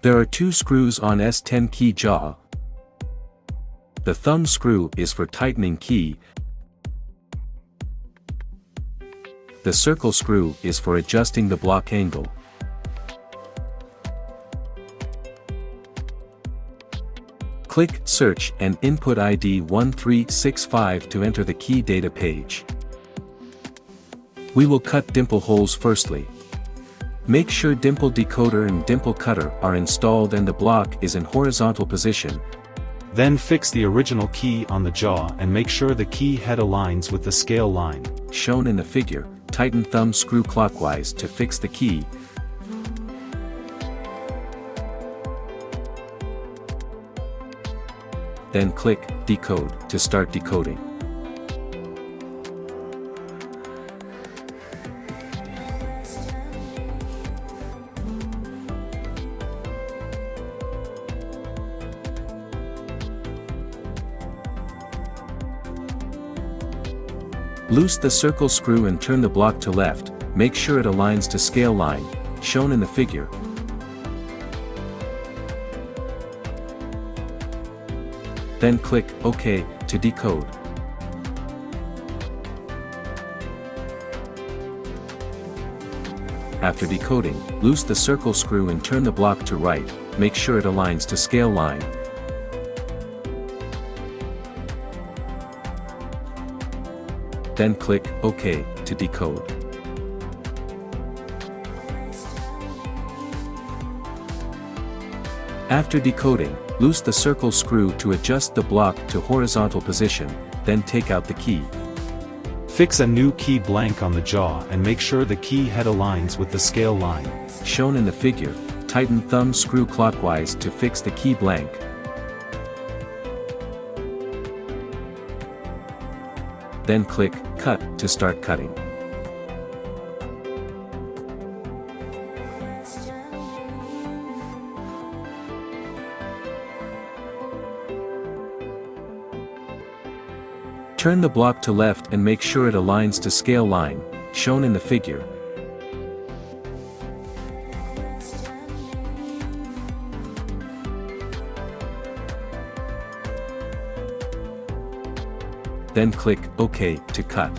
There are two screws on S10 key jaw. The thumb screw is for tightening key. The circle screw is for adjusting the block angle. Click Search and input ID 1365 to enter the key data page. We will cut dimple holes firstly. Make sure dimple decoder and dimple cutter are installed and the block is in horizontal position. Then fix the original key on the jaw and make sure the key head aligns with the scale line. Shown in the figure, tighten thumb screw clockwise to fix the key. Then click Decode to start decoding. Loose the circle screw and turn the block to left, make sure it aligns to scale line, shown in the figure. Then click OK to decode. After decoding, loose the circle screw and turn the block to right, make sure it aligns to scale line. Then click OK to decode. After decoding, loose the circle screw to adjust the block to horizontal position, then take out the key. Fix a new key blank on the jaw and make sure the key head aligns with the scale line. Shown in the figure, tighten thumb screw clockwise to fix the key blank. Then click Cut to start cutting. Turn the block to left and make sure it aligns to scale line, shown in the figure. Then click OK to cut.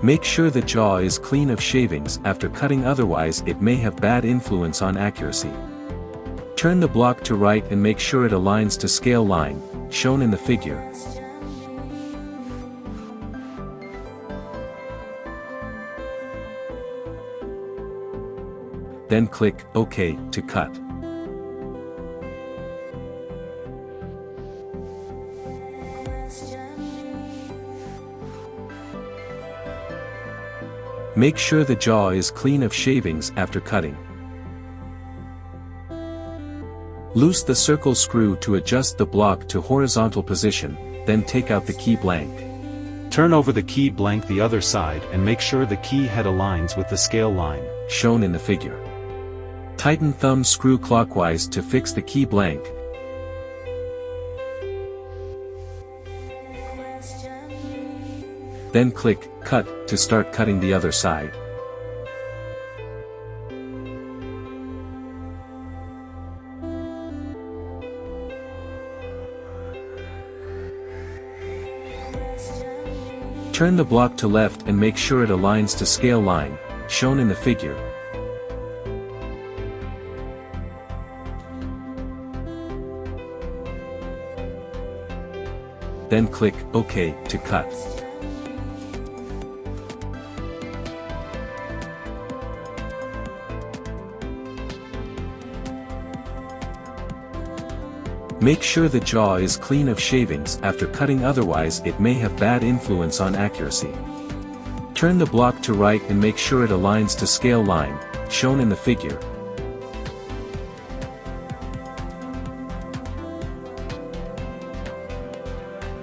Make sure the jaw is clean of shavings after cutting, otherwise it may have bad influence on accuracy. Turn the block to right and make sure it aligns to scale line, shown in the figure. Then click OK to cut. Make sure the jaw is clean of shavings after cutting. Loose the circle screw to adjust the block to horizontal position, then take out the key blank. Turn over the key blank the other side and make sure the key head aligns with the scale line. Shown in the figure. Tighten thumb screw clockwise to fix the key blank. Then click Cut to start cutting the other side. Turn the block to left and make sure it aligns to scale line, shown in the figure. Then click OK to cut. Make sure the jaw is clean of shavings after cutting, otherwise it may have bad influence on accuracy. Turn the block to right and make sure it aligns to scale line, shown in the figure.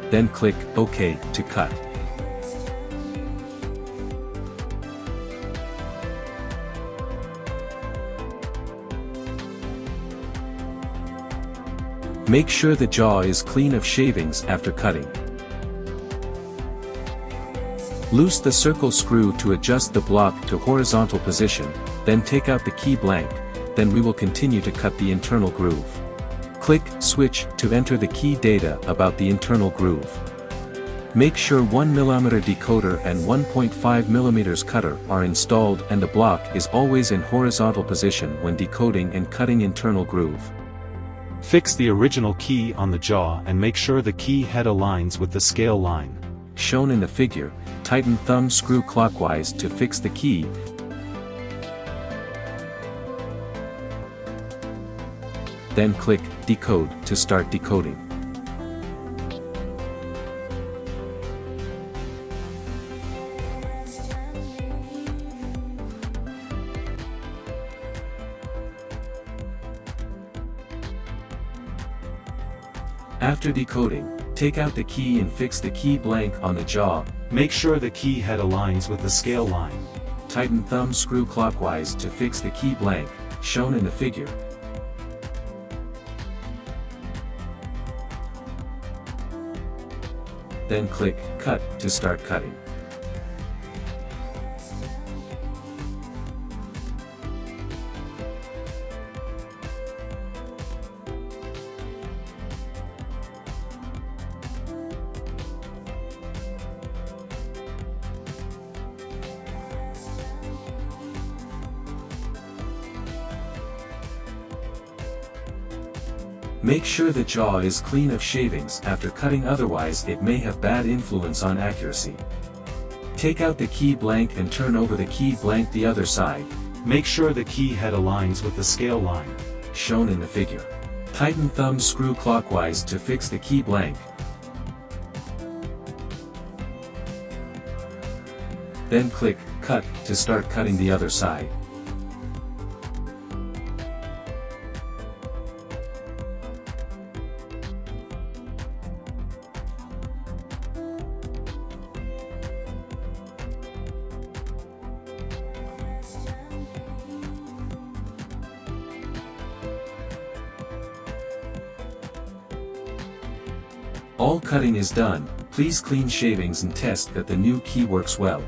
Then click OK to cut. Make sure the jaw is clean of shavings after cutting. Loose the circle screw to adjust the block to horizontal position, then take out the key blank, then we will continue to cut the internal groove. Click Switch to enter the key data about the internal groove. Make sure 1mm decoder and 1.5mm cutter are installed and the block is always in horizontal position when decoding and cutting internal groove. Fix the original key on the jaw and make sure the key head aligns with the scale line. Shown in the figure, tighten thumb screw clockwise to fix the key. Then click Decode to start decoding. After decoding, take out the key and fix the key blank on the jaw. Make sure the key head aligns with the scale line. Tighten thumb screw clockwise to fix the key blank, shown in the figure. Then click Cut to start cutting. Make sure the jaw is clean of shavings after cutting, otherwise it may have bad influence on accuracy. Take out the key blank and turn over the key blank the other side. Make sure the key head aligns with the scale line. Shown in the figure. Tighten thumb screw clockwise to fix the key blank. Then click Cut to start cutting the other side. All cutting is done. Please clean shavings and test that the new key works well.